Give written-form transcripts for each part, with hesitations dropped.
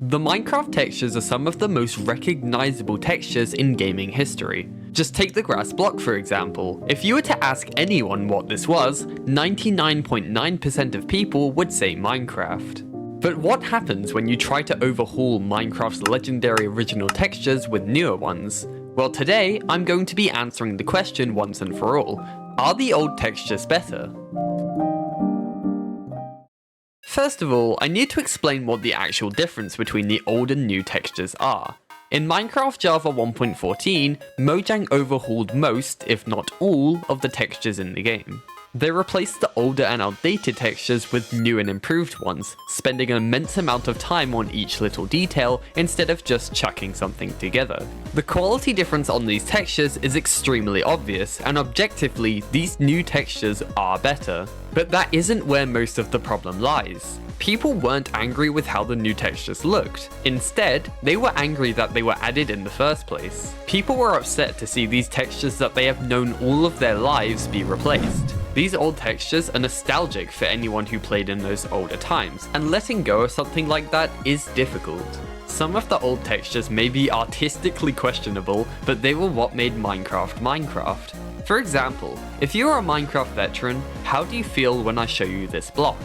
The Minecraft textures are some of the most recognizable textures in gaming history. Just take the grass block for example. If you were to ask anyone what this was, 99.9% of people would say Minecraft. But what happens when you try to overhaul Minecraft's legendary original textures with newer ones? Well, today I'm going to be answering the question once and for all. Are the old textures better? First of all, I need to explain what the actual difference between the old and new textures are. In Minecraft Java 1.14, Mojang overhauled most, if not all, of the textures in the game. They replaced the older and outdated textures with new and improved ones, spending an immense amount of time on each little detail instead of just chucking something together. The quality difference on these textures is extremely obvious, and objectively, these new textures are better. But that isn't where most of the problem lies. People weren't angry with how the new textures looked. Instead, they were angry that they were added in the first place. People were upset to see these textures that they have known all of their lives be replaced. These old textures are nostalgic for anyone who played in those older times, and letting go of something like that is difficult. Some of the old textures may be artistically questionable, but they were what made Minecraft Minecraft. For example, if you are a Minecraft veteran, how do you feel when I show you this block?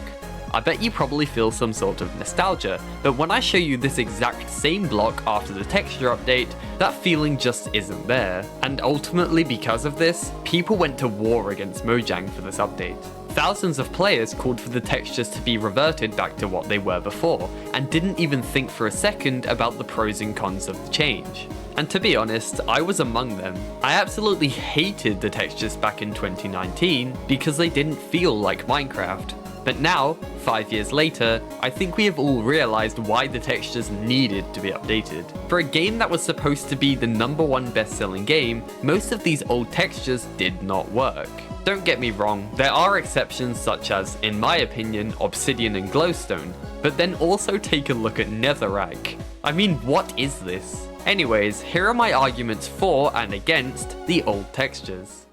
I bet you probably feel some sort of nostalgia, but when I show you this exact same block after the texture update, that feeling just isn't there. And ultimately because of this, people went to war against Mojang for this update. Thousands of players called for the textures to be reverted back to what they were before, and didn't even think for a second about the pros and cons of the change. And to be honest, I was among them. I absolutely hated the textures back in 2019 because they didn't feel like Minecraft. But now, 5 years later, I think we have all realized why the textures needed to be updated. For a game that was supposed to be the #1 best-selling game, most of these old textures did not work. Don't get me wrong, there are exceptions such as, in my opinion, Obsidian and Glowstone, but then also take a look at Netherrack. I mean, what is this? Anyways, here are my arguments for and against the old textures.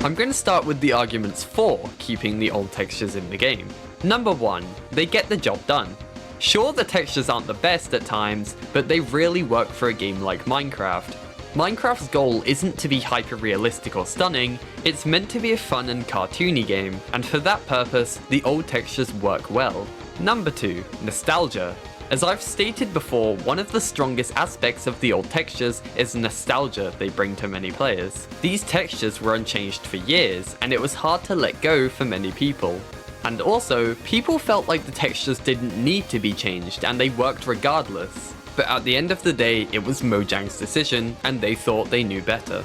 I'm going to start with the arguments for keeping the old textures in the game. Number 1, they get the job done. Sure, the textures aren't the best at times, but they really work for a game like Minecraft. Minecraft's goal isn't to be hyper-realistic or stunning, it's meant to be a fun and cartoony game, and for that purpose, the old textures work well. Number 2, nostalgia. As I've stated before, one of the strongest aspects of the old textures is nostalgia they bring to many players. These textures were unchanged for years, and it was hard to let go for many people. And also, people felt like the textures didn't need to be changed and they worked regardless. But at the end of the day, it was Mojang's decision, and they thought they knew better.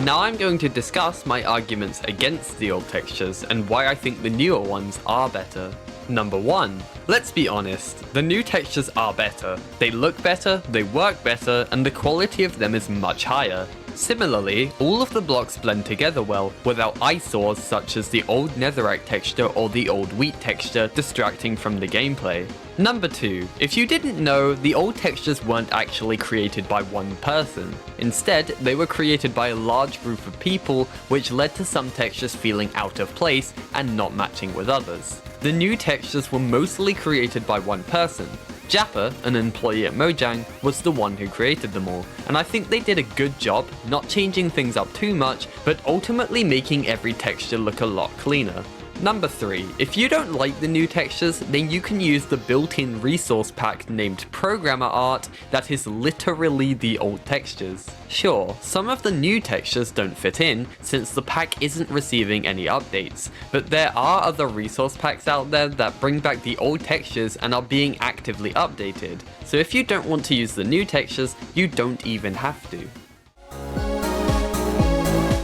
Now I'm going to discuss my arguments against the old textures and why I think the newer ones are better. Number 1, let's be honest, the new textures are better. They look better, they work better, and the quality of them is much higher. Similarly, all of the blocks blend together well, without eyesores such as the old Netherrack texture or the old wheat texture distracting from the gameplay. Number 2, if you didn't know, the old textures weren't actually created by one person. Instead, they were created by a large group of people, which led to some textures feeling out of place and not matching with others. The new textures were mostly created by one person. 𝒮𝓊𝒷𝓒𝒾𝒷𝒒, an employee at Mojang, was the one who created them all, and I think they did a good job, not changing things up too much, but ultimately making every texture look a lot cleaner. Number 3, if you don't like the new textures, then you can use the built-in resource pack named Programmer Art that is literally the old textures. Sure, some of the new textures don't fit in since the pack isn't receiving any updates, but there are other resource packs out there that bring back the old textures and are being actively updated. So if you don't want to use the new textures, you don't even have to.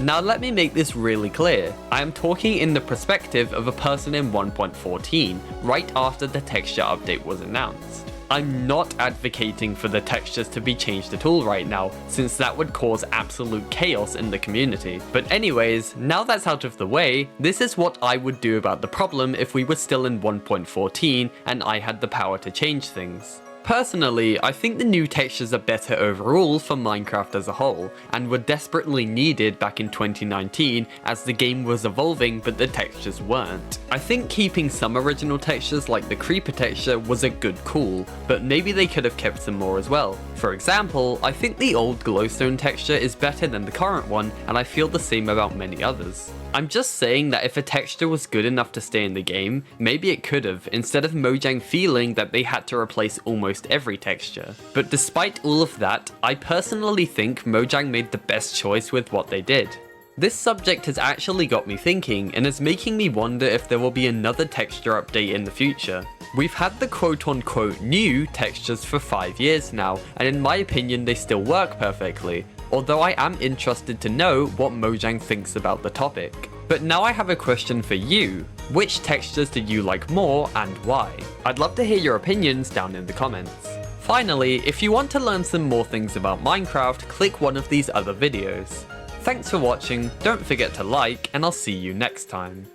Now let me make this really clear. I am talking in the perspective of a person in 1.14, right after the texture update was announced. I'm not advocating for the textures to be changed at all right now, since that would cause absolute chaos in the community. But anyways, now that's out of the way, this is what I would do about the problem if we were still in 1.14 and I had the power to change things. Personally, I think the new textures are better overall for Minecraft as a whole, and were desperately needed back in 2019 as the game was evolving but the textures weren't. I think keeping some original textures like the creeper texture was a good call, but maybe they could have kept some more as well. For example, I think the old glowstone texture is better than the current one, and I feel the same about many others. I'm just saying that if a texture was good enough to stay in the game, maybe it could have, instead of Mojang feeling that they had to replace almost every texture. But despite all of that, I personally think Mojang made the best choice with what they did. This subject has actually got me thinking, and is making me wonder if there will be another texture update in the future. We've had the quote-unquote new textures for 5 years now, and in my opinion they still work perfectly, although I am interested to know what Mojang thinks about the topic. But now I have a question for you. Which textures did you like more and why? I'd love to hear your opinions down in the comments. Finally, if you want to learn some more things about Minecraft, click one of these other videos. Thanks for watching, don't forget to like, and I'll see you next time.